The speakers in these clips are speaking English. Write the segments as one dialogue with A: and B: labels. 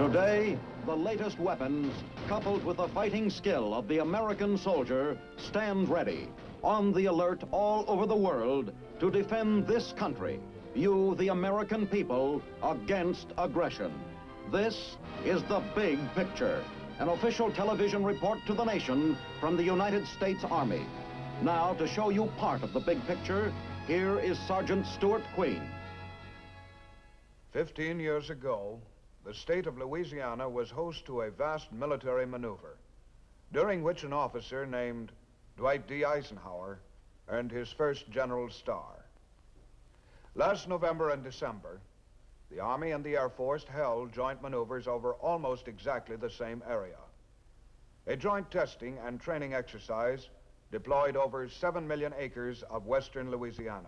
A: Today, the latest weapons, coupled with the fighting skill of the American soldier, stand ready, on the alert all over the world to defend this country, you, the American people, against aggression. This is The Big Picture, an official television report to the nation from the United States Army. Now, to show you part of the big picture, here is Sergeant Stuart Queen.
B: 15 years ago, the state of Louisiana was host to a vast military maneuver, during which an officer named Dwight D. Eisenhower earned his first General's Star. Last November and December, the Army and the Air Force held joint maneuvers over almost exactly the same area. A joint testing and training exercise deployed over 7 million acres of western Louisiana.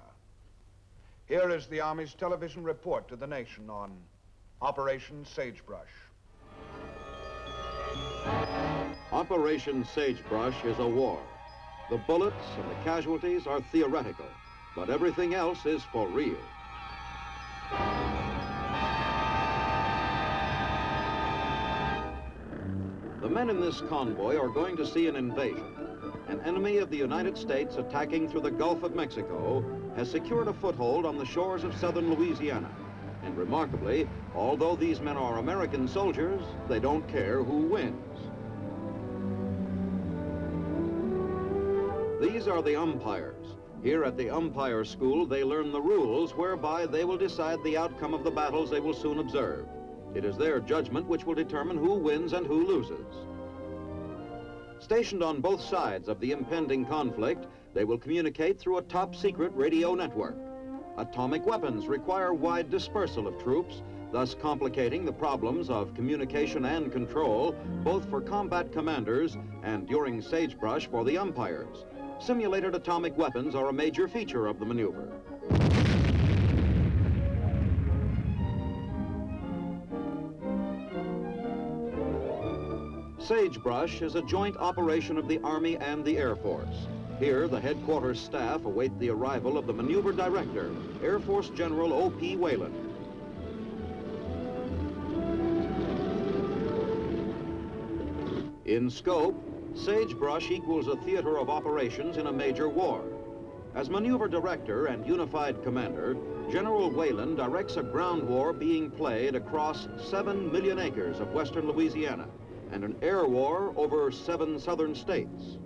B: Here is the Army's television report to the nation on Operation Sagebrush.
A: Operation Sagebrush is a war. The bullets and the casualties are theoretical, but everything else is for real. The men in this convoy are going to see an invasion. An enemy of the United States attacking through the Gulf of Mexico has secured a foothold on the shores of southern Louisiana. And remarkably, although these men are American soldiers, they don't care who wins. These are the umpires. Here at the umpire school, they learn the rules whereby they will decide the outcome of the battles they will soon observe. It is their judgment which will determine who wins and who loses. Stationed on both sides of the impending conflict, they will communicate through a top-secret radio network. Atomic weapons require wide dispersal of troops, thus complicating the problems of communication and control, both for combat commanders and during sagebrush for the umpires. Simulated atomic weapons are a major feature of the maneuver. Sagebrush is a joint operation of the Army and the Air Force. Here, the headquarters staff await the arrival of the maneuver director, Air Force General O.P. Wayland. In scope, Sagebrush equals a theater of operations in a major war. As maneuver director and unified commander, General Wayland directs a ground war being played across 7 million acres of western Louisiana and an air war over 7 southern states.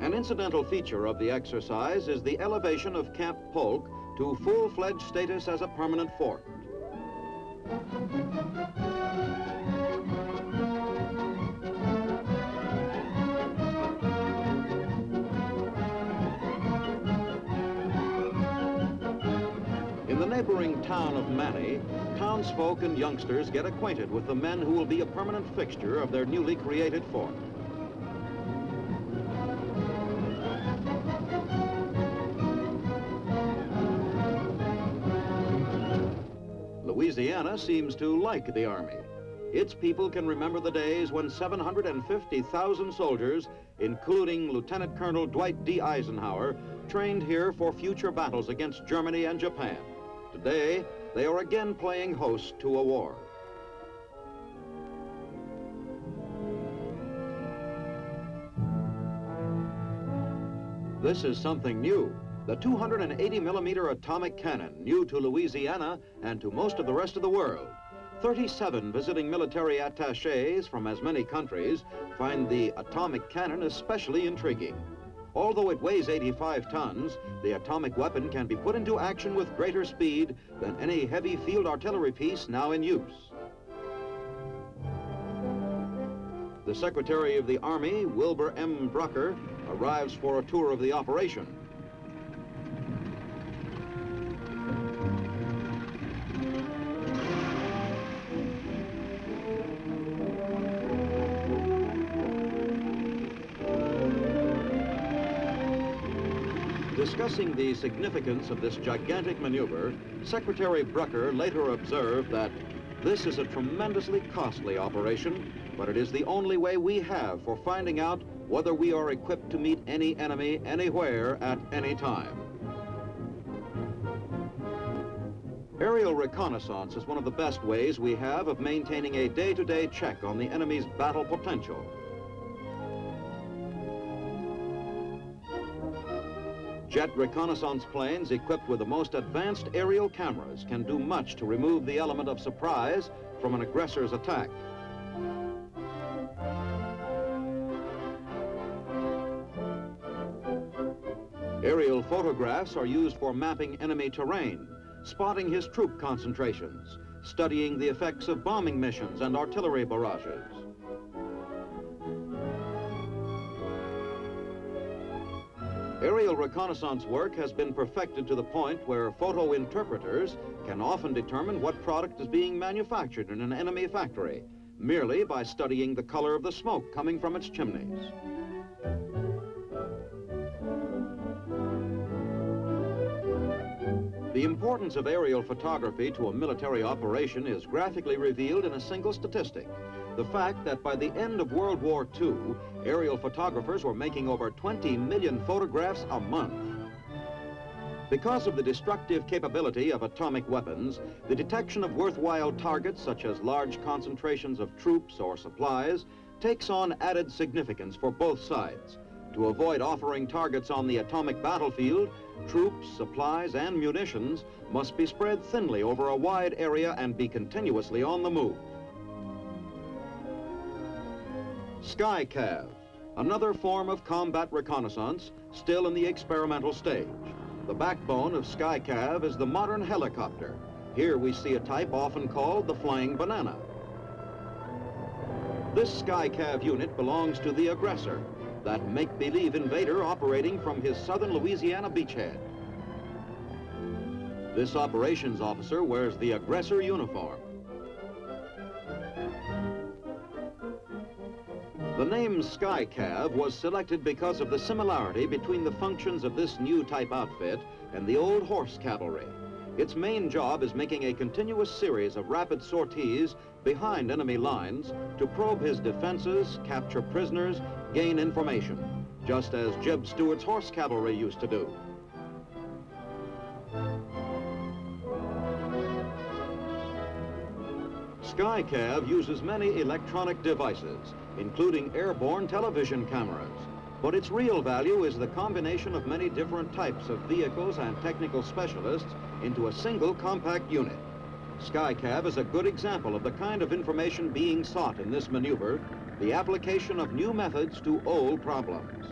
A: An incidental feature of the exercise is the elevation of Camp Polk to full-fledged status as a permanent fort. In the neighboring town of Manny, townsfolk and youngsters get acquainted with the men who will be a permanent fixture of their newly created fort. Louisiana seems to like the Army. Its people can remember the days when 750,000 soldiers, including Lieutenant Colonel Dwight D. Eisenhower, trained here for future battles against Germany and Japan. Today, they are again playing host to a war. This is something new. The 280mm atomic cannon, new to Louisiana and to most of the rest of the world. 37 visiting military attachés from as many countries find the atomic cannon especially intriguing. Although it weighs 85 tons, the atomic weapon can be put into action with greater speed than any heavy field artillery piece now in use. The Secretary of the Army, Wilbur M. Brucker, arrives for a tour of the operation. Discussing the significance of this gigantic maneuver, Secretary Brucker later observed that this is a tremendously costly operation, but it is the only way we have for finding out whether we are equipped to meet any enemy anywhere at any time. Aerial reconnaissance is one of the best ways we have of maintaining a day-to-day check on the enemy's battle potential. Jet reconnaissance planes equipped with the most advanced aerial cameras can do much to remove the element of surprise from an aggressor's attack. Aerial photographs are used for mapping enemy terrain, spotting his troop concentrations, studying the effects of bombing missions and artillery barrages. Aerial reconnaissance work has been perfected to the point where photo interpreters can often determine what product is being manufactured in an enemy factory, merely by studying the color of the smoke coming from its chimneys. The importance of aerial photography to a military operation is graphically revealed in a single statistic: the fact that by the end of World War II, aerial photographers were making over 20 million photographs a month. Because of the destructive capability of atomic weapons, the detection of worthwhile targets such as large concentrations of troops or supplies takes on added significance for both sides. To avoid offering targets on the atomic battlefield, troops, supplies, and munitions must be spread thinly over a wide area and be continuously on the move. Skycav, another form of combat reconnaissance, still in the experimental stage. The backbone of Skycav is the modern helicopter. Here we see a type often called the flying banana. This Skycav unit belongs to the aggressor, that make-believe invader operating from his southern Louisiana beachhead. This operations officer wears the aggressor uniform. The name Skycav was selected because of the similarity between the functions of this new type outfit and the old horse cavalry. Its main job is making a continuous series of rapid sorties behind enemy lines to probe his defenses, capture prisoners, gain information, just as Jeb Stuart's horse cavalry used to do. Skycav uses many electronic devices, including airborne television cameras. But its real value is the combination of many different types of vehicles and technical specialists into a single compact unit. Skycav is a good example of the kind of information being sought in this maneuver, the application of new methods to old problems.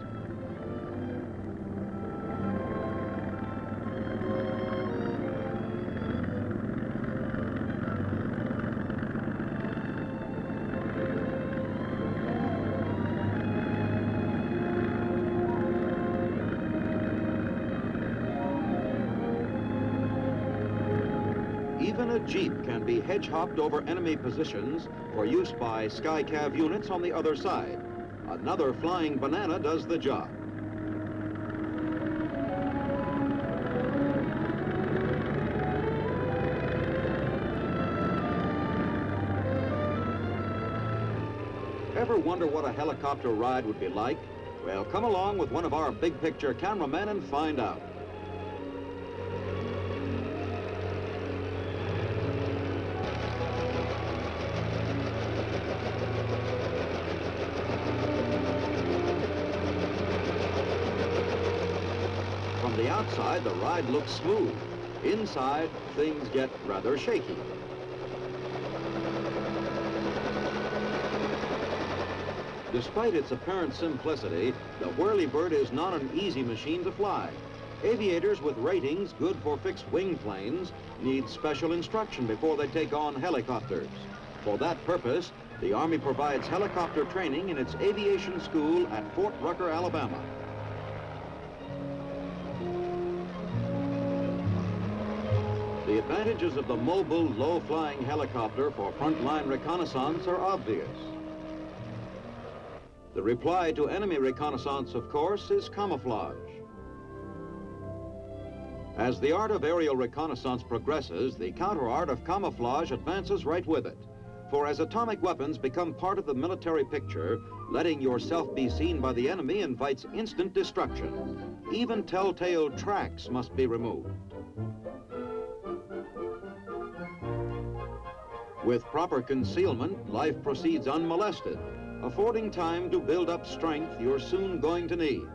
A: Even a Jeep can be hedge-hopped over enemy positions for use by Skycav units on the other side. Another flying banana does the job. Ever wonder what a helicopter ride would be like? Well, come along with one of our big picture cameramen and find out. From the outside, the ride looks smooth. Inside, things get rather shaky. Despite its apparent simplicity, the whirlybird is not an easy machine to fly. Aviators with ratings good for fixed-wing planes need special instruction before they take on helicopters. For that purpose, the Army provides helicopter training in its aviation school at Fort Rucker, Alabama. The advantages of the mobile, low-flying helicopter for frontline reconnaissance are obvious. The reply to enemy reconnaissance, of course, is camouflage. As the art of aerial reconnaissance progresses, the counter-art of camouflage advances right with it. For as atomic weapons become part of the military picture, letting yourself be seen by the enemy invites instant destruction. Even telltale tracks must be removed. With proper concealment, life proceeds unmolested, affording time to build up strength you're soon going to need.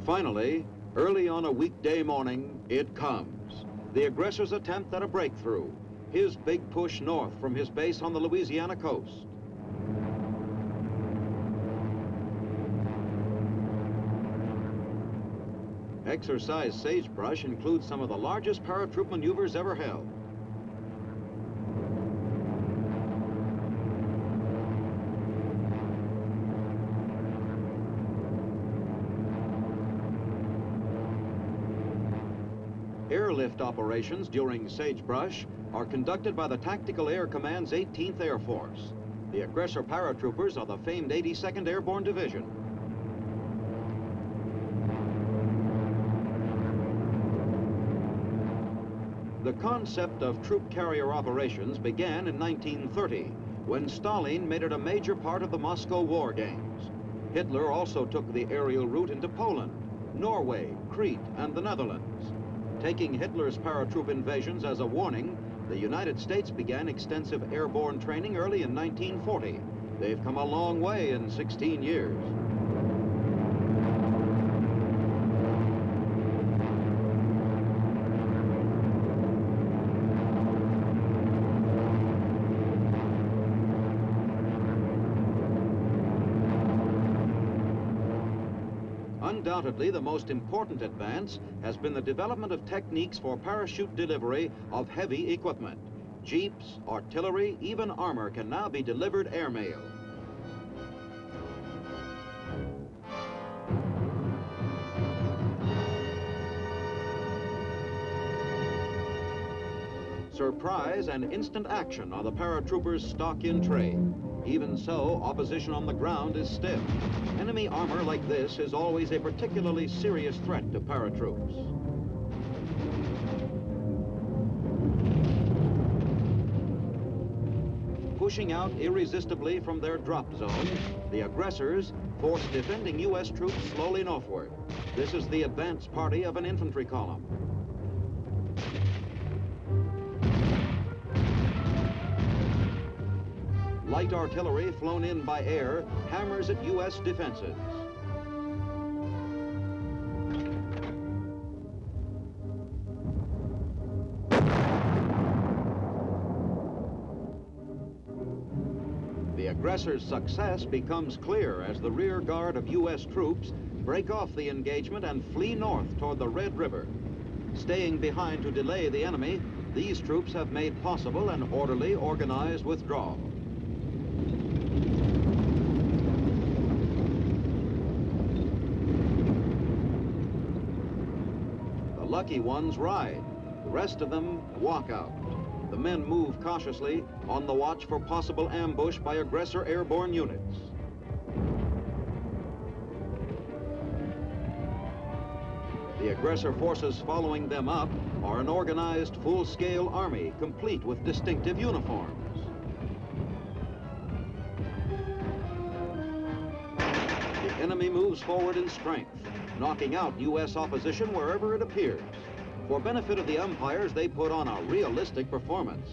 A: Finally, early on a weekday morning, it comes. The aggressor's attempt at a breakthrough, his big push north from his base on the Louisiana coast. Exercise Sagebrush includes some of the largest paratroop maneuvers ever held. Airlift operations during Sagebrush are conducted by the Tactical Air Command's 18th Air Force. The aggressor paratroopers are the famed 82nd Airborne Division. The concept of troop carrier operations began in 1930, when Stalin made it a major part of the Moscow War Games. Hitler also took the aerial route into Poland, Norway, Crete, and the Netherlands. Taking Hitler's paratroop invasions as a warning, the United States began extensive airborne training early in 1940. They've come a long way in 16 years. Undoubtedly, the most important advance has been the development of techniques for parachute delivery of heavy equipment. Jeeps, artillery, even armor can now be delivered airmail. Surprise and instant action are the paratroopers' stock in trade. Even so, opposition on the ground is stiff. Enemy armor like this is always a particularly serious threat to paratroops. Pushing out irresistibly from their drop zone, the aggressors force defending U.S. troops slowly northward. This is the advance party of an infantry column. Light artillery flown in by air hammers at U.S. defenses. The aggressor's success becomes clear as the rear guard of U.S. troops break off the engagement and flee north toward the Red River. Staying behind to delay the enemy, these troops have made possible an orderly, organized withdrawal. The lucky ones ride. The rest of them walk out. The men move cautiously, on the watch for possible ambush by aggressor airborne units. The aggressor forces following them up are an organized full-scale army, complete with distinctive uniforms. The enemy moves forward in strength, knocking out U.S. opposition wherever it appears. For benefit of the umpires, they put on a realistic performance.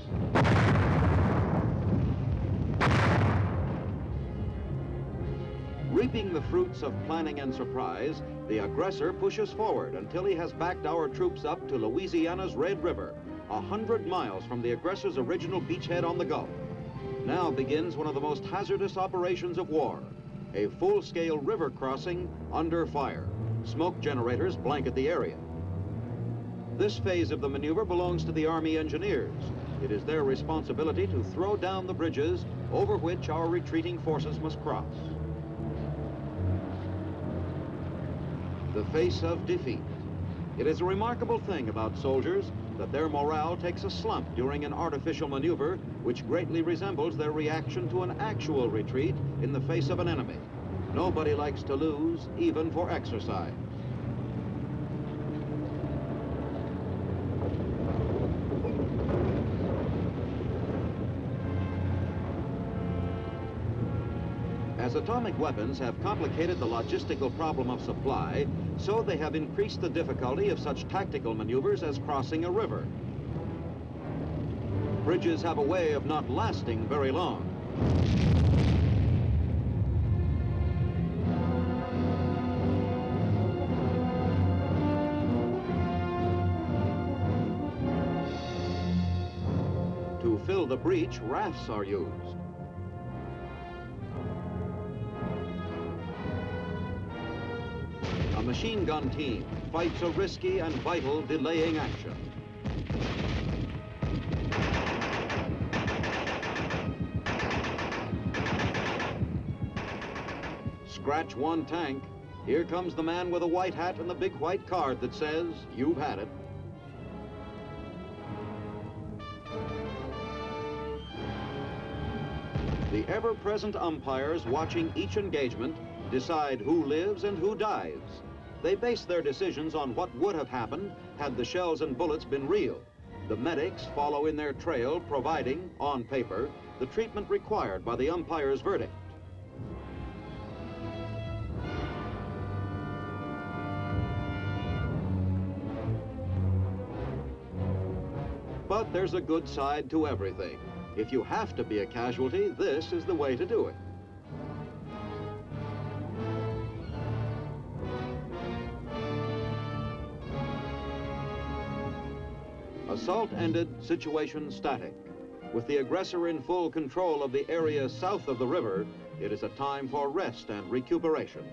A: Reaping the fruits of planning and surprise, the aggressor pushes forward until he has backed our troops up to Louisiana's Red River, 100 miles from the aggressor's original beachhead on the Gulf. Now begins one of the most hazardous operations of war, a full-scale river crossing under fire. Smoke generators blanket the area. This phase of the maneuver belongs to the Army engineers. It is their responsibility to throw down the bridges over which our retreating forces must cross. The face of defeat. It is a remarkable thing about soldiers that their morale takes a slump during an artificial maneuver which greatly resembles their reaction to an actual retreat in the face of an enemy. Nobody likes to lose, even for exercise. As atomic weapons have complicated the logistical problem of supply, so they have increased the difficulty of such tactical maneuvers as crossing a river. Bridges have a way of not lasting very long. To fill the breach, rafts are used. A machine gun team fights a risky and vital delaying action. Scratch one tank. Here comes the man with a white hat and the big white card that says, "You've had it." The ever-present umpires watching each engagement decide who lives and who dies. They base their decisions on what would have happened had the shells and bullets been real. The medics follow in their trail, providing, on paper, the treatment required by the umpire's verdict. But there's a good side to everything. If you have to be a casualty, this is the way to do it. Assault ended, situation static. With the aggressor in full control of the area south of the river, it is a time for rest and recuperation.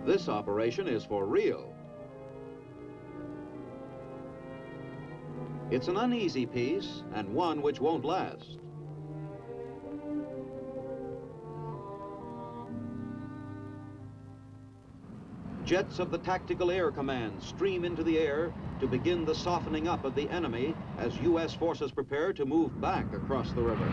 A: This operation is for real. It's an uneasy piece and one which won't last. Jets of the Tactical Air Command stream into the air to begin the softening up of the enemy as U.S. forces prepare to move back across the river.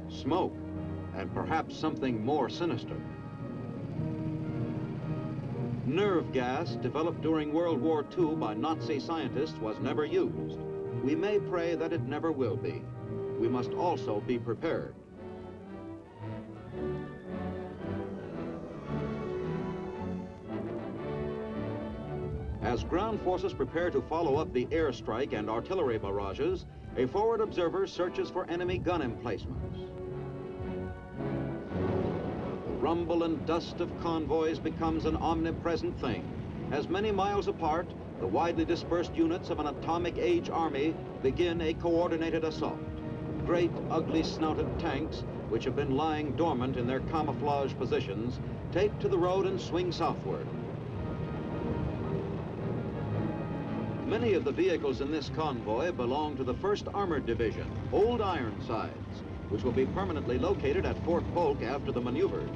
A: Smoke, and perhaps something more sinister. Nerve gas, developed during World War II by Nazi scientists, was never used. We may pray that it never will be. We must also be prepared. As ground forces prepare to follow up the airstrike and artillery barrages, a forward observer searches for enemy gun emplacements. Rumble and dust of convoys becomes an omnipresent thing. As many miles apart, the widely dispersed units of an atomic-age army begin a coordinated assault. Great, ugly-snouted tanks, which have been lying dormant in their camouflage positions, take to the road and swing southward. Many of the vehicles in this convoy belong to the 1st Armored Division, Old Ironsides, which will be permanently located at Fort Polk after the maneuvers.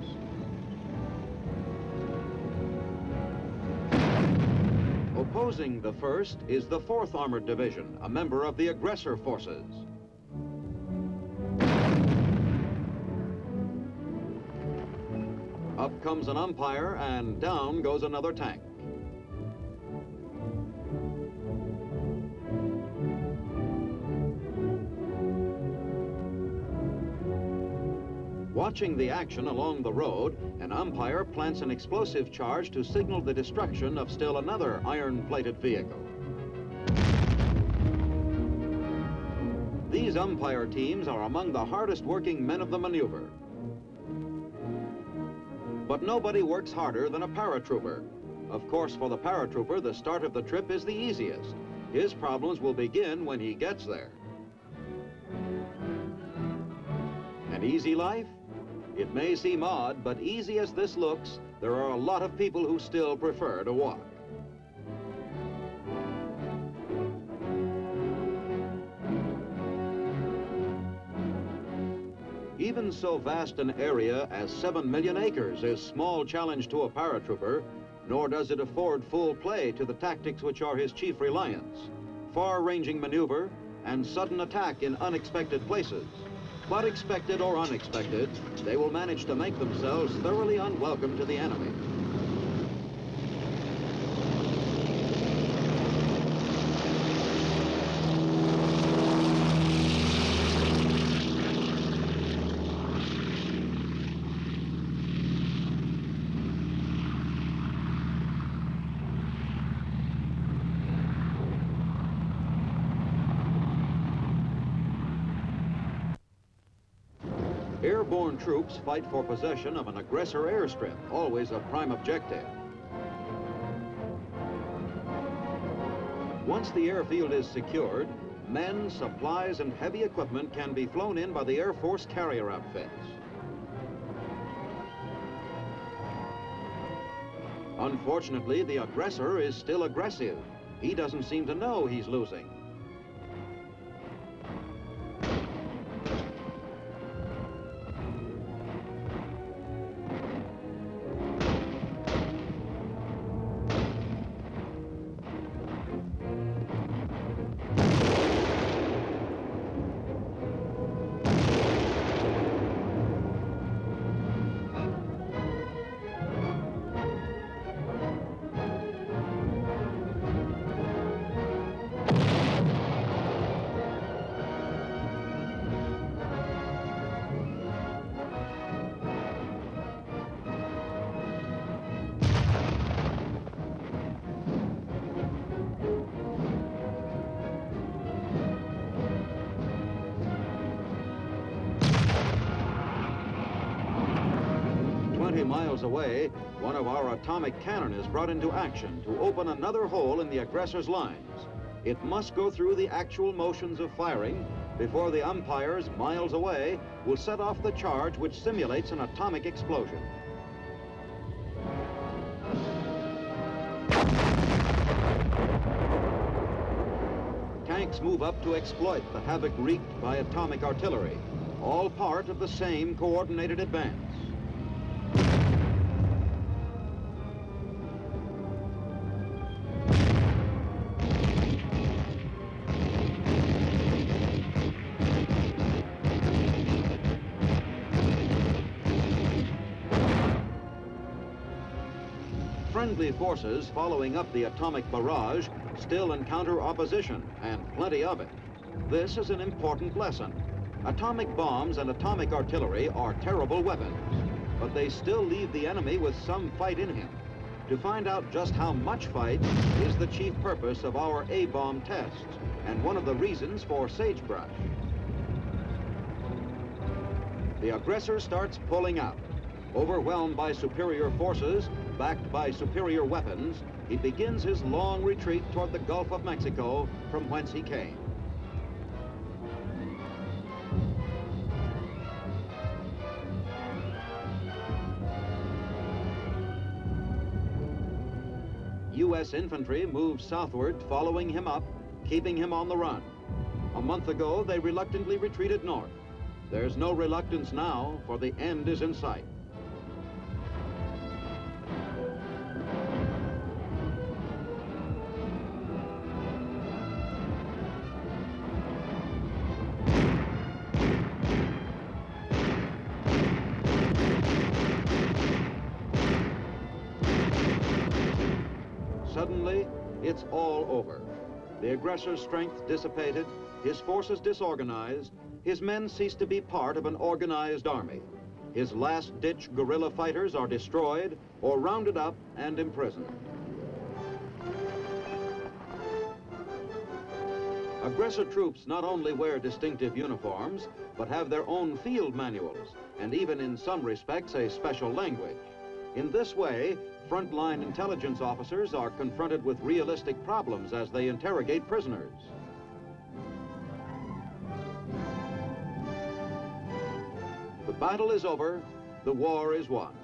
A: Opposing the 1st is the 4th Armored Division, a member of the aggressor forces. Up comes an umpire and down goes another tank. Watching the action along the road, an umpire plants an explosive charge to signal the destruction of still another iron-plated vehicle. These umpire teams are among the hardest working men of the maneuver. But nobody works harder than a paratrooper. Of course, for the paratrooper, the start of the trip is the easiest. His problems will begin when he gets there. An easy life? It may seem odd, but easy as this looks, there are a lot of people who still prefer to walk. Even so vast an area as 7 million acres is small challenge to a paratrooper, nor does it afford full play to the tactics which are his chief reliance. Far-ranging maneuver, and sudden attack in unexpected places. But expected or unexpected, they will manage to make themselves thoroughly unwelcome to the enemy. Airborne troops fight for possession of an aggressor airstrip, always a prime objective. Once the airfield is secured, men, supplies, and heavy equipment can be flown in by the Air Force carrier outfits. Unfortunately, the aggressor is still aggressive. He doesn't seem to know he's losing. Miles away, one of our atomic cannon is brought into action to open another hole in the aggressor's lines. It must go through the actual motions of firing before the umpires, miles away, will set off the charge which simulates an atomic explosion. Tanks move up to exploit the havoc wreaked by atomic artillery, all part of the same coordinated advance. Friendly forces following up the atomic barrage still encounter opposition, and plenty of it. This is an important lesson. Atomic bombs and atomic artillery are terrible weapons, but they still leave the enemy with some fight in him. To find out just how much fight is the chief purpose of our A-bomb tests, and one of the reasons for Sagebrush. The aggressor starts pulling out. Overwhelmed by superior forces, backed by superior weapons, he begins his long retreat toward the Gulf of Mexico, from whence he came. U.S. infantry moves southward, following him up, keeping him on the run. A month ago, they reluctantly retreated north. There's no reluctance now, for the end is in sight. Suddenly, it's all over. The aggressor's strength dissipated, his forces disorganized, his men cease to be part of an organized army. His last-ditch guerrilla fighters are destroyed or rounded up and imprisoned. Aggressor troops not only wear distinctive uniforms, but have their own field manuals, and even in some respects a special language. In this way, frontline intelligence officers are confronted with realistic problems as they interrogate prisoners. The battle is over, the war is won.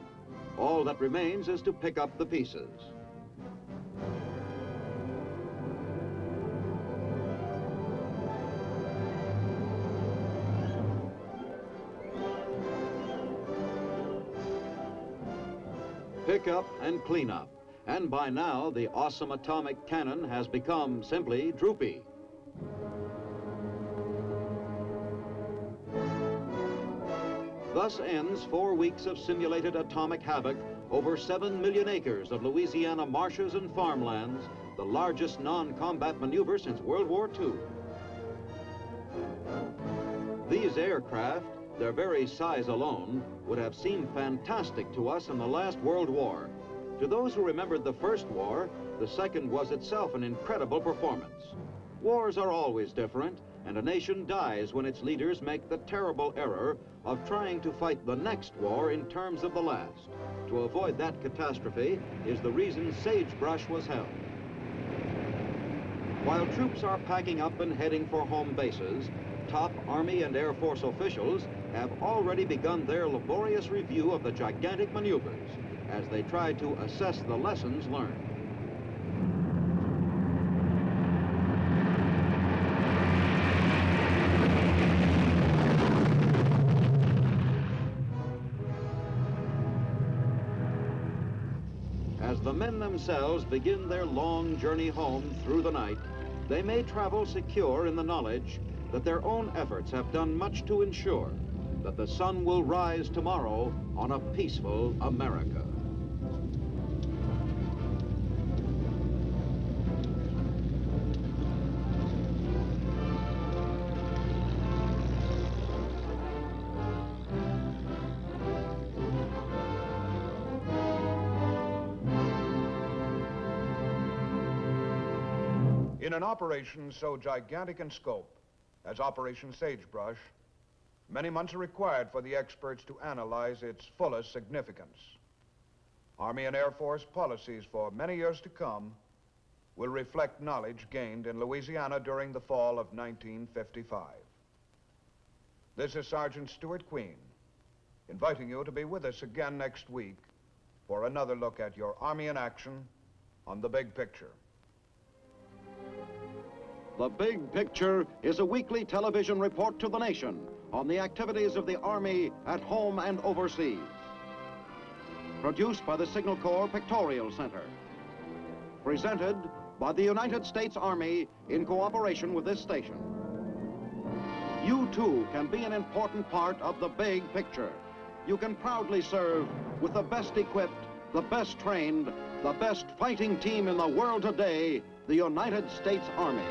A: All that remains is to pick up the pieces. Pick up and clean up. And by now, the awesome atomic cannon has become simply droopy. Thus ends 4 weeks of simulated atomic havoc over 7 million acres of Louisiana marshes and farmlands, the largest non-combat maneuver since World War II. These aircraft, their very size alone, would have seemed fantastic to us in the last World War. To those who remembered the First War, the Second was itself an incredible performance. Wars are always different, and a nation dies when its leaders make the terrible error of trying to fight the next war in terms of the last. To avoid that catastrophe is the reason Sagebrush was held. While troops are packing up and heading for home bases, top Army and Air Force officials have already begun their laborious review of the gigantic maneuvers as they try to assess the lessons learned. As the men themselves begin their long journey home through the night, they may travel secure in the knowledge that their own efforts have done much to ensure that the sun will rise tomorrow on a peaceful America.
B: In an operation so gigantic in scope as Operation Sagebrush, many months are required for the experts to analyze its fullest significance. Army and Air Force policies for many years to come will reflect knowledge gained in Louisiana during the fall of 1955. This is Sergeant Stuart Queen, inviting you to be with us again next week for another look at your Army in action on The Big Picture.
A: The Big Picture is a weekly television report to the nation on the activities of the Army at home and overseas. Produced by the Signal Corps Pictorial Center. Presented by the United States Army in cooperation with this station. You too can be an important part of the Big Picture. You can proudly serve with the best equipped, the best trained, the best fighting team in the world today, the United States Army.